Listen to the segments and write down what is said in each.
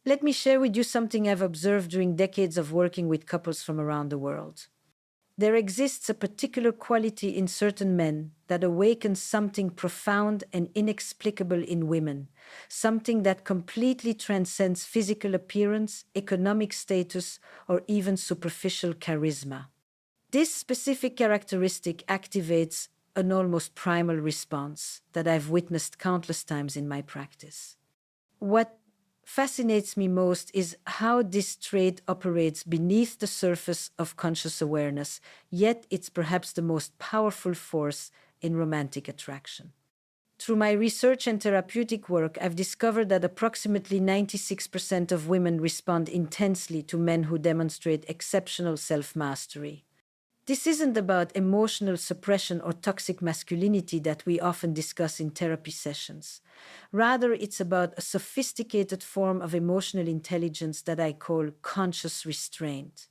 Let me share with you something I've observed during decades of working with couples from around the world. There exists a particular quality in certain men that awakens something profound and inexplicable in women, something that completely transcends physical appearance, economic status, or even superficial charisma. This specific characteristic activates an almost primal response that I've witnessed countless times in my practice. What fascinates me most is how this trait operates beneath the surface of conscious awareness, yet it's perhaps the most powerful force in romantic attraction. Through my research and therapeutic work, I've discovered that approximately 96% of women respond intensely to men who demonstrate exceptional self mastery. This isn't about emotional suppression or toxic masculinity that we often discuss in therapy sessions. Rather, it's about a sophisticated form of emotional intelligence that I call conscious restraint.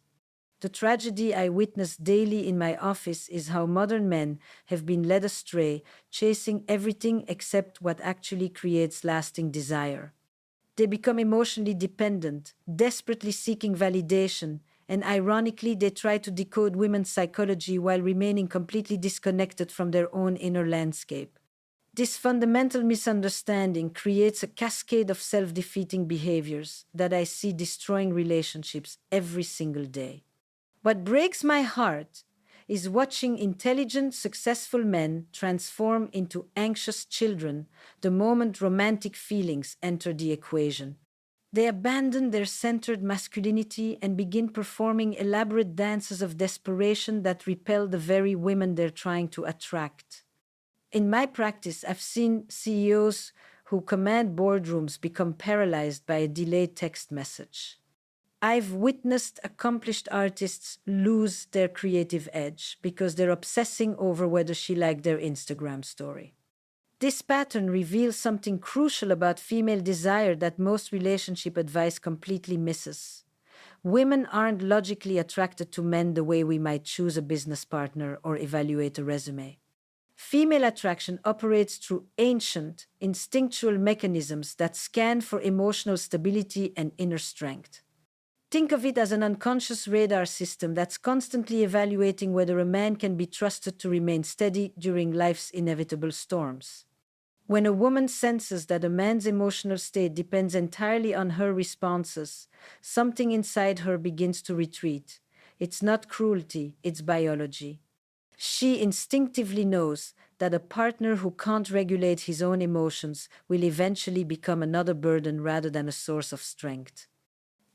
The tragedy I witness daily in my office is how modern men have been led astray, chasing everything except what actually creates lasting desire. They become emotionally dependent, desperately seeking validation, and ironically, they try to decode women's psychology while remaining completely disconnected from their own inner landscape. This fundamental misunderstanding creates a cascade of self defeating behaviors that I see destroying relationships every single day. What breaks my heart is watching intelligent, successful men transform into anxious children the moment romantic feelings enter the equation. They abandon their centered masculinity and begin performing elaborate dances of desperation that repel the very women they're trying to attract. In my practice, I've seen CEOs who command boardrooms become paralyzed by a delayed text message. I've witnessed accomplished artists lose their creative edge because they're obsessing over whether she liked their Instagram story. This pattern reveals something crucial about female desire that most relationship advice completely misses. Women aren't logically attracted to men the way we might choose a business partner or evaluate a resume. Female attraction operates through ancient, instinctual mechanisms that scan for emotional stability and inner strength. Think of it as an unconscious radar system that's constantly evaluating whether a man can be trusted to remain steady during life's inevitable storms. When a woman senses that a man's emotional state depends entirely on her responses, something inside her begins to retreat. It's not cruelty, it's biology. She instinctively knows that a partner who can't regulate his own emotions will eventually become another burden rather than a source of strength.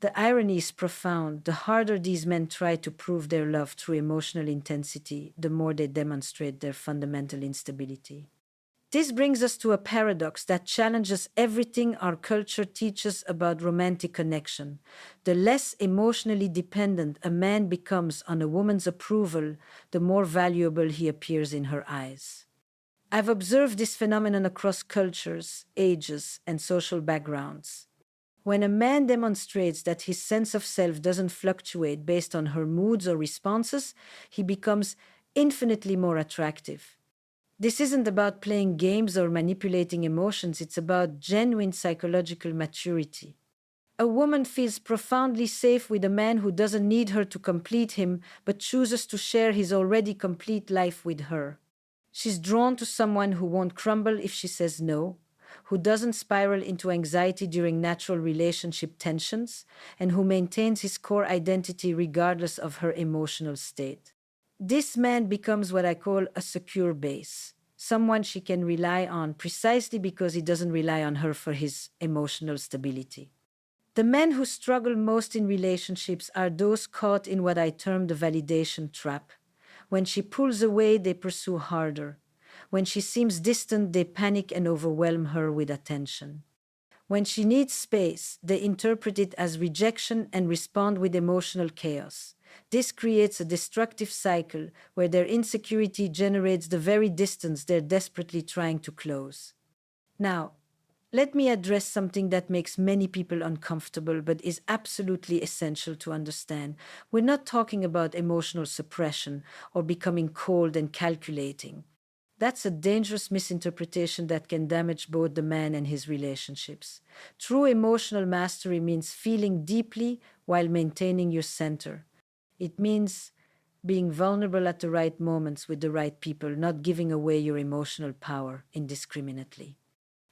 The irony is profound. The harder these men try to prove their love through emotional intensity, the more they demonstrate their fundamental instability. This brings us to a paradox that challenges everything our culture teaches about romantic connection. The less emotionally dependent a man becomes on a woman's approval, the more valuable he appears in her eyes. I've observed this phenomenon across cultures, ages, and social backgrounds. When a man demonstrates that his sense of self doesn't fluctuate based on her moods or responses, he becomes infinitely more attractive. This isn't about playing games or manipulating emotions, it's about genuine psychological maturity. A woman feels profoundly safe with a man who doesn't need her to complete him, but chooses to share his already complete life with her. She's drawn to someone who won't crumble if she says no, who doesn't spiral into anxiety during natural relationship tensions, and who maintains his core identity regardless of her emotional state. This man becomes what I call a secure base, someone she can rely on precisely because he doesn't rely on her for his emotional stability. The men who struggle most in relationships are those caught in what I term the validation trap. When she pulls away, they pursue harder. When she seems distant, they panic and overwhelm her with attention. When she needs space, they interpret it as rejection and respond with emotional chaos. This creates a destructive cycle where their insecurity generates the very distance they're desperately trying to close. Now, let me address something that makes many people uncomfortable but is absolutely essential to understand. We're not talking about emotional suppression or becoming cold and calculating. That's a dangerous misinterpretation that can damage both the man and his relationships. True emotional mastery means feeling deeply while maintaining your center. It means being vulnerable at the right moments with the right people, not giving away your emotional power indiscriminately.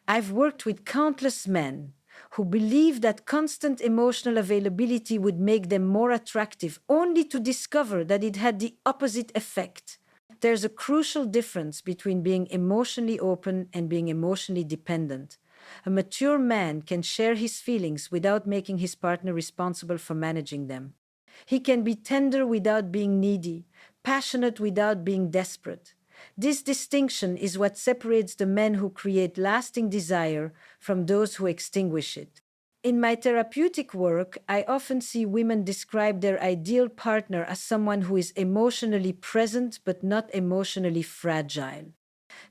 I've worked with countless men who believed that constant emotional availability would make them more attractive, only to discover that it had the opposite effect. There's a crucial difference between being emotionally open and being emotionally dependent. A mature man can share his feelings without making his partner responsible for managing them. He can be tender without being needy, passionate without being desperate. This distinction is what separates the men who create lasting desire from those who extinguish it. In my therapeutic work, I often see women describe their ideal partner as someone who is emotionally present but not emotionally fragile.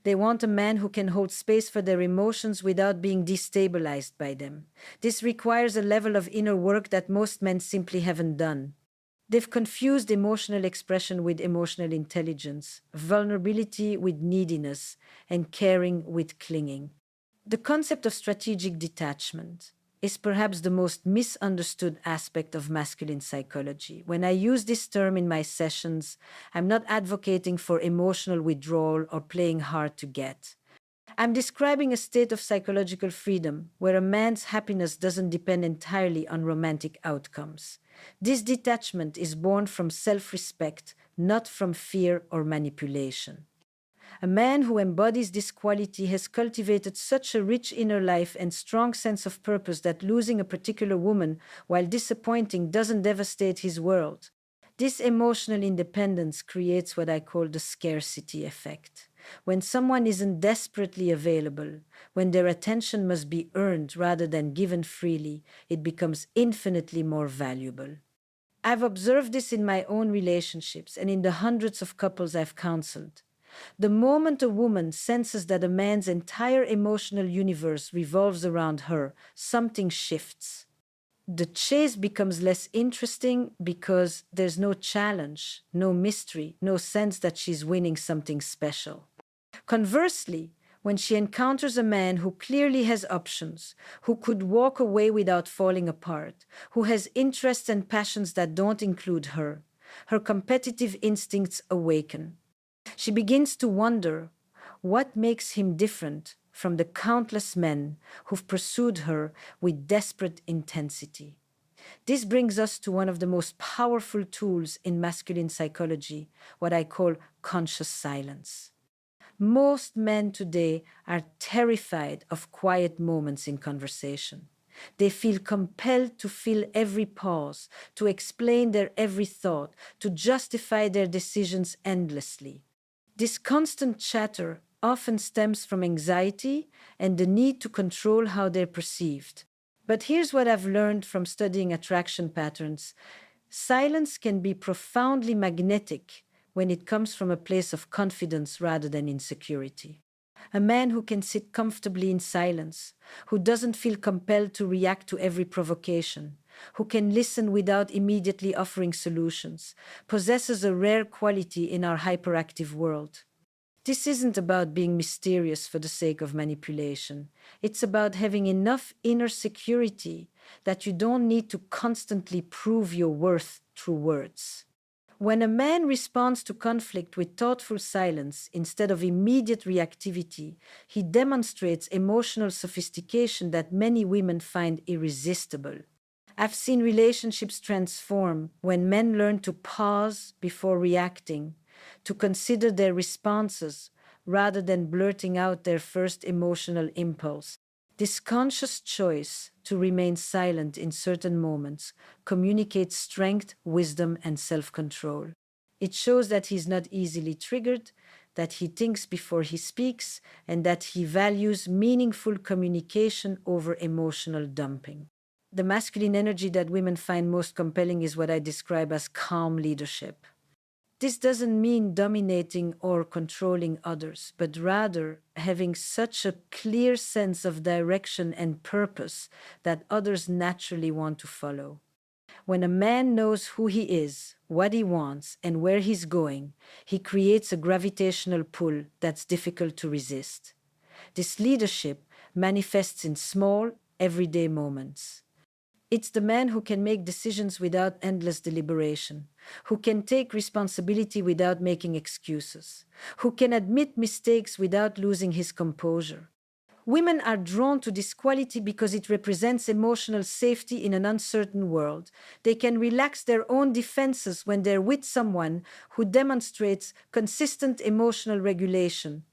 They want a man who can hold space for their emotions without being destabilized by them. This requires a level of inner work that most men simply haven't done. They've confused emotional expression with emotional intelligence, vulnerability with neediness, and caring with clinging. The concept of strategic detachment is perhaps the most misunderstood aspect of masculine psychology. When I use this term in my sessions, I'm not advocating for emotional withdrawal or playing hard to get. I'm describing a state of psychological freedom where a man's happiness doesn't depend entirely on romantic outcomes. This detachment is born from self respect, not from fear or manipulation. A man who embodies this quality has cultivated such a rich inner life and strong sense of purpose that losing a particular woman, while disappointing, doesn't devastate his world. This emotional independence creates what I call the scarcity effect. When someone isn't desperately available, when their attention must be earned rather than given freely, it becomes infinitely more valuable. I've observed this in my own relationships and in the hundreds of couples I've counseled. The moment a woman senses that a man's entire emotional universe revolves around her, something shifts. The chase becomes less interesting because there's no challenge, no mystery, no sense that she's winning something special. Conversely, when she encounters a man who clearly has options, who could walk away without falling apart, who has interests and passions that don't include her, her competitive instincts awaken. She begins to wonder what makes him different from the countless men who've pursued her with desperate intensity. This brings us to one of the most powerful tools in masculine psychology, what I call conscious silence. Most men today are terrified of quiet moments in conversation. They feel compelled to fill every pause, to explain their every thought, to justify their decisions endlessly. This constant chatter often stems from anxiety and the need to control how they're perceived. But here's what I've learned from studying attraction patterns: silence can be profoundly magnetic when it comes from a place of confidence rather than insecurity. A man who can sit comfortably in silence, who doesn't feel compelled to react to every provocation, who can listen without immediately offering solutions, possesses a rare quality in our hyperactive world. This isn't about being mysterious for the sake of manipulation. It's about having enough inner security that you don't need to constantly prove your worth through words. When a man responds to conflict with thoughtful silence instead of immediate reactivity, he demonstrates emotional sophistication that many women find irresistible. I've seen relationships transform when men learn to pause before reacting, to consider their responses rather than blurting out their first emotional impulse. This conscious choice to remain silent in certain moments communicates strength, wisdom, and self control. It shows that he's not easily triggered, that he thinks before he speaks, and that he values meaningful communication over emotional dumping. The masculine energy that women find most compelling is what I describe as calm leadership. This doesn't mean dominating or controlling others, but rather having such a clear sense of direction and purpose that others naturally want to follow. When a man knows who he is, what he wants, and where he's going, he creates a gravitational pull that's difficult to resist. This leadership manifests in small, everyday moments. It's the man who can make decisions without endless deliberation, who can take responsibility without making excuses, who can admit mistakes without losing his composure. Women are drawn to this quality because it represents emotional safety in an uncertain world. They can relax their own defenses when they're with someone who demonstrates consistent emotional regulation.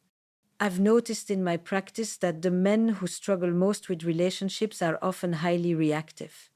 I've noticed in my practice that the men who struggle most with relationships are often highly reactive.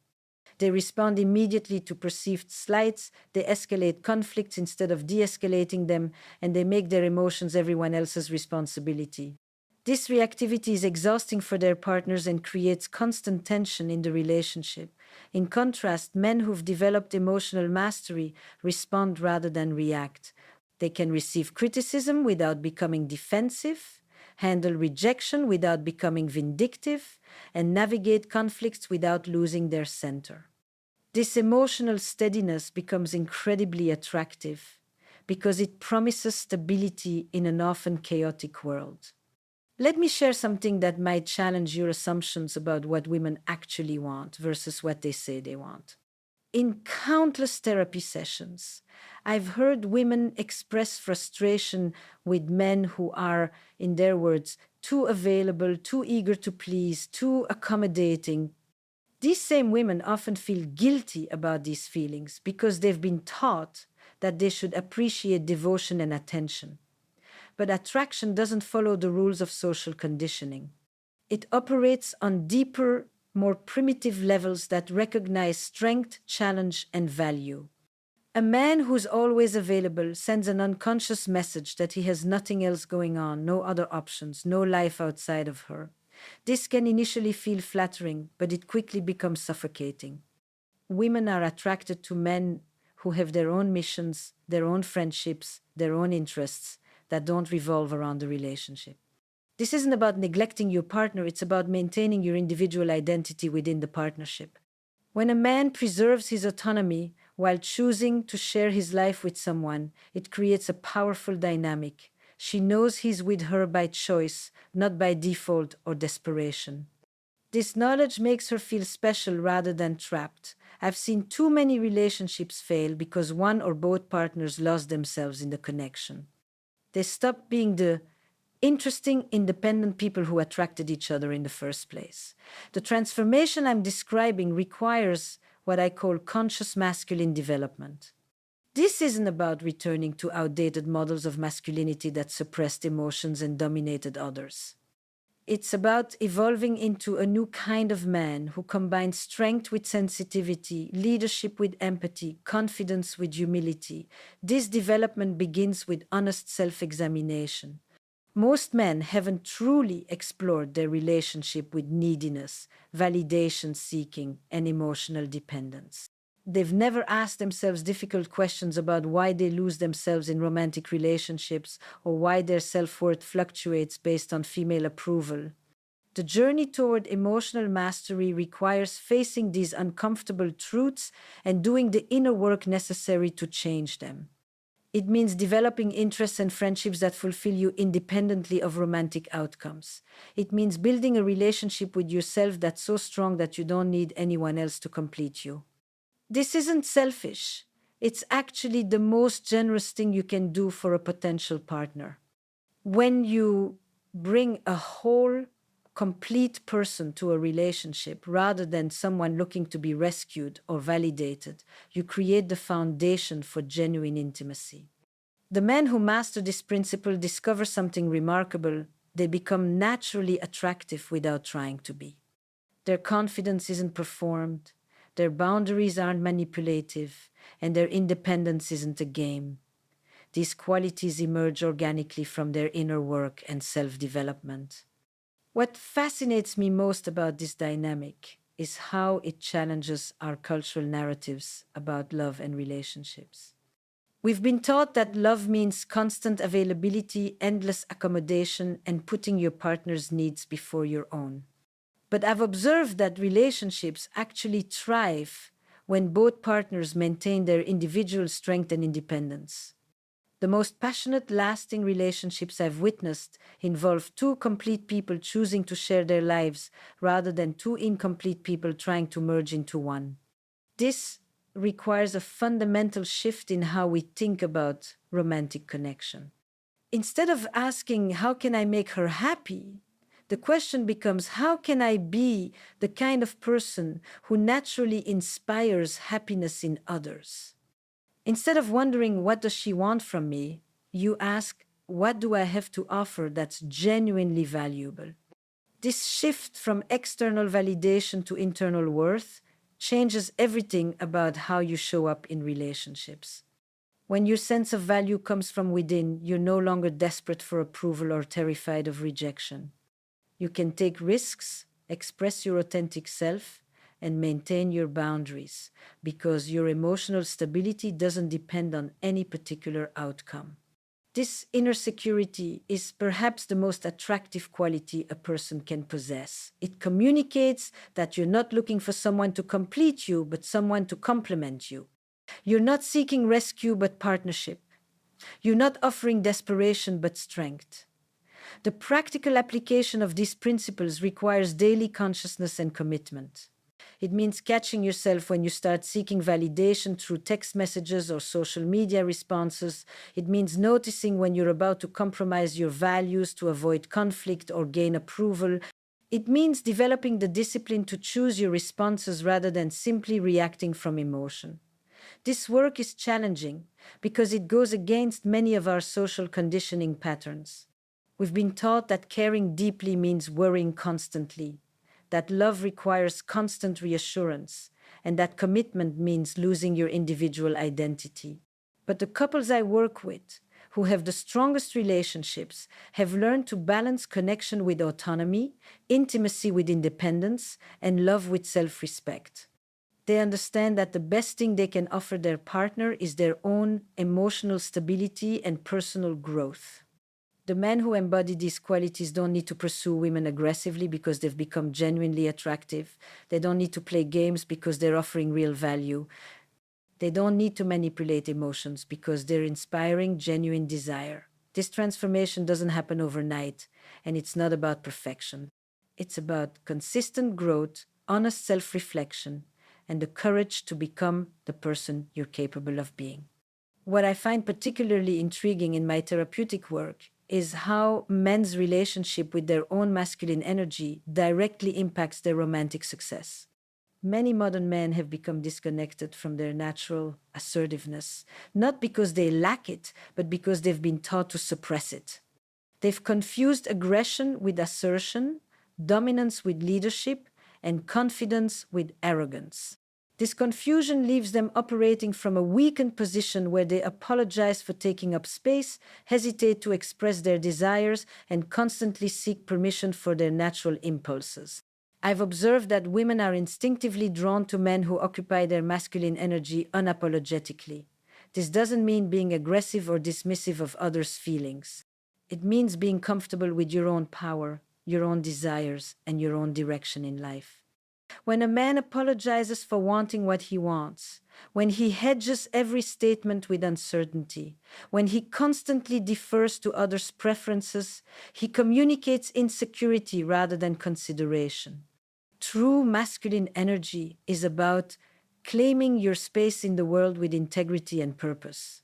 They respond immediately to perceived slights, they escalate conflicts instead of de escalating them, and they make their emotions everyone else's responsibility. This reactivity is exhausting for their partners and creates constant tension in the relationship. In contrast, men who've developed emotional mastery respond rather than react. They can receive criticism without becoming defensive, handle rejection without becoming vindictive, and navigate conflicts without losing their center. This emotional steadiness becomes incredibly attractive because it promises stability in an often chaotic world. Let me share something that might challenge your assumptions about what women actually want versus what they say they want. In countless therapy sessions, I've heard women express frustration with men who are, in their words, too available, too eager to please, too accommodating. These same women often feel guilty about these feelings because they've been taught that they should appreciate devotion and attention. But attraction doesn't follow the rules of social conditioning. It operates on deeper, more primitive levels that recognize strength, challenge, and value. A man who's always available sends an unconscious message that he has nothing else going on, no other options, no life outside of her. This can initially feel flattering, but it quickly becomes suffocating. Women are attracted to men who have their own missions, their own friendships, their own interests that don't revolve around the relationship. This isn't about neglecting your partner, it's about maintaining your individual identity within the partnership. When a man preserves his autonomy while choosing to share his life with someone, it creates a powerful dynamic. She knows he's with her by choice, not by default or desperation. This knowledge makes her feel special rather than trapped. I've seen too many relationships fail because one or both partners lost themselves in the connection. They stopped being the interesting, independent people who attracted each other in the first place. The transformation I'm describing requires what I call conscious masculine development. This isn't about returning to outdated models of masculinity that suppressed emotions and dominated others. It's about evolving into a new kind of man who combines strength with sensitivity, leadership with empathy, confidence with humility. This development begins with honest self examination. Most men haven't truly explored their relationship with neediness, validation seeking, and emotional dependence. They've never asked themselves difficult questions about why they lose themselves in romantic relationships or why their self worth fluctuates based on female approval. The journey toward emotional mastery requires facing these uncomfortable truths and doing the inner work necessary to change them. It means developing interests and friendships that fulfill you independently of romantic outcomes. It means building a relationship with yourself that's so strong that you don't need anyone else to complete you. This isn't selfish. It's actually the most generous thing you can do for a potential partner. When you bring a whole, complete person to a relationship rather than someone looking to be rescued or validated, you create the foundation for genuine intimacy. The men who master this principle discover something remarkable. They become naturally attractive without trying to be. Their confidence isn't performed, their boundaries aren't manipulative, and their independence isn't a game. These qualities emerge organically from their inner work and self development. What fascinates me most about this dynamic is how it challenges our cultural narratives about love and relationships. We've been taught that love means constant availability, endless accommodation, and putting your partner's needs before your own. But I've observed that relationships actually thrive when both partners maintain their individual strength and independence. The most passionate, lasting relationships I've witnessed involve two complete people choosing to share their lives rather than two incomplete people trying to merge into one. This requires a fundamental shift in how we think about romantic connection. Instead of asking, how can I make her happy? The question becomes, how can I be the kind of person who naturally inspires happiness in others? Instead of wondering, what does she want from me? You ask, what do I have to offer that's genuinely valuable? This shift from external validation to internal worth changes everything about how you show up in relationships. When your sense of value comes from within, you're no longer desperate for approval or terrified of rejection. You can take risks, express your authentic self, and maintain your boundaries because your emotional stability doesn't depend on any particular outcome. This inner security is perhaps the most attractive quality a person can possess. It communicates that you're not looking for someone to complete you, but someone to complement you. You're not seeking rescue, but partnership. You're not offering desperation, but strength. The practical application of these principles requires daily consciousness and commitment. It means catching yourself when you start seeking validation through text messages or social media responses. It means noticing when you're about to compromise your values to avoid conflict or gain approval. It means developing the discipline to choose your responses rather than simply reacting from emotion. This work is challenging because it goes against many of our social conditioning patterns. We've been taught that caring deeply means worrying constantly, that love requires constant reassurance, and that commitment means losing your individual identity. But the couples I work with, who have the strongest relationships, have learned to balance connection with autonomy, intimacy with independence, and love with self-respect. They understand that the best thing they can offer their partner is their own emotional stability and personal growth. The men who embody these qualities don't need to pursue women aggressively because they've become genuinely attractive. They don't need to play games because they're offering real value. They don't need to manipulate emotions because they're inspiring genuine desire. This transformation doesn't happen overnight, and it's not about perfection. It's about consistent growth, honest self-reflection, and the courage to become the person you're capable of being. What I find particularly intriguing in my therapeutic work is how men's relationship with their own masculine energy directly impacts their romantic success. Many modern men have become disconnected from their natural assertiveness, not because they lack it, but because they've been taught to suppress it. They've confused aggression with assertion, dominance with leadership, and confidence with arrogance. This confusion leaves them operating from a weakened position where they apologize for taking up space, hesitate to express their desires, and constantly seek permission for their natural impulses. I've observed that women are instinctively drawn to men who occupy their masculine energy unapologetically. This doesn't mean being aggressive or dismissive of others' feelings. It means being comfortable with your own power, your own desires, and your own direction in life. When a man apologizes for wanting what he wants, when he hedges every statement with uncertainty, when he constantly defers to others' preferences, he communicates insecurity rather than consideration. True masculine energy is about claiming your space in the world with integrity and purpose.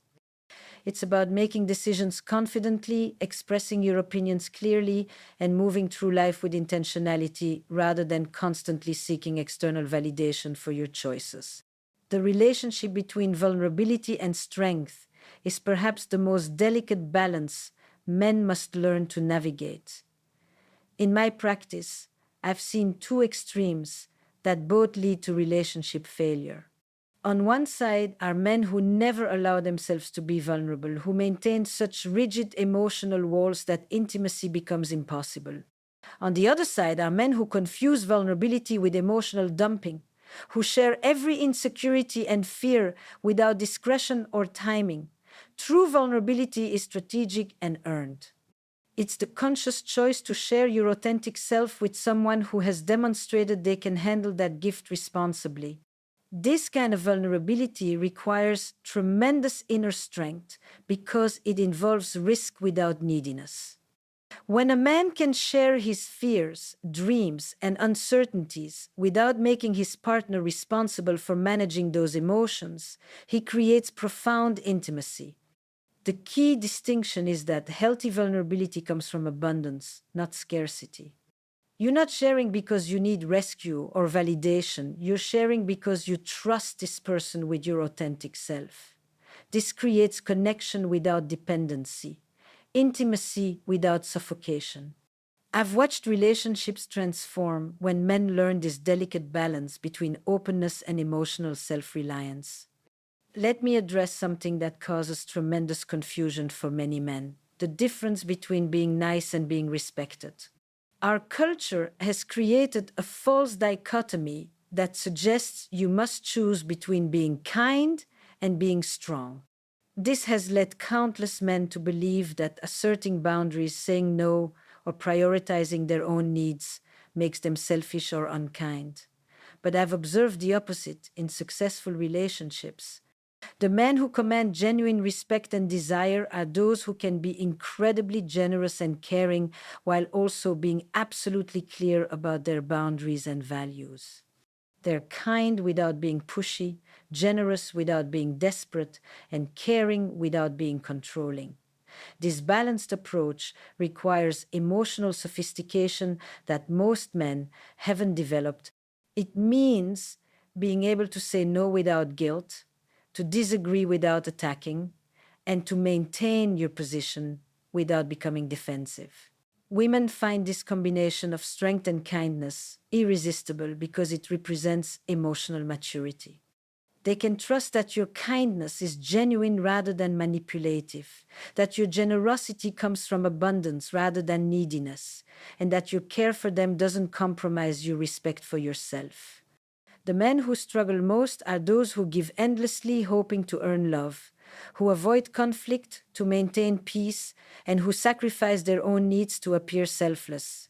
It's about making decisions confidently, expressing your opinions clearly, and moving through life with intentionality rather than constantly seeking external validation for your choices. The relationship between vulnerability and strength is perhaps the most delicate balance men must learn to navigate. In my practice, I've seen two extremes that both lead to relationship failure. On one side are men who never allow themselves to be vulnerable, who maintain such rigid emotional walls that intimacy becomes impossible. On the other side are men who confuse vulnerability with emotional dumping, who share every insecurity and fear without discretion or timing. True vulnerability is strategic and earned. It's the conscious choice to share your authentic self with someone who has demonstrated they can handle that gift responsibly. This kind of vulnerability requires tremendous inner strength because it involves risk without neediness. When a man can share his fears, dreams, and uncertainties without making his partner responsible for managing those emotions, he creates profound intimacy. The key distinction is that healthy vulnerability comes from abundance, not scarcity. You're not sharing because you need rescue or validation. You're sharing because you trust this person with your authentic self. This creates connection without dependency, intimacy without suffocation. I've watched relationships transform when men learn this delicate balance between openness and emotional self reliance. Let me address something that causes tremendous confusion for many men: the difference between being nice and being respected. Our culture has created a false dichotomy that suggests you must choose between being kind and being strong. This has led countless men to believe that asserting boundaries, saying no, or prioritizing their own needs makes them selfish or unkind. But I've observed the opposite in successful relationships. The men who command genuine respect and desire are those who can be incredibly generous and caring while also being absolutely clear about their boundaries and values. They're kind without being pushy, generous without being desperate, and caring without being controlling. This balanced approach requires emotional sophistication that most men haven't developed. It means being able to say no without guilt, to disagree without attacking, and to maintain your position without becoming defensive. Women find this combination of strength and kindness irresistible because it represents emotional maturity. They can trust that your kindness is genuine rather than manipulative, that your generosity comes from abundance rather than neediness, and that your care for them doesn't compromise your respect for yourself. The men who struggle most are those who give endlessly hoping to earn love, who avoid conflict to maintain peace, and who sacrifice their own needs to appear selfless.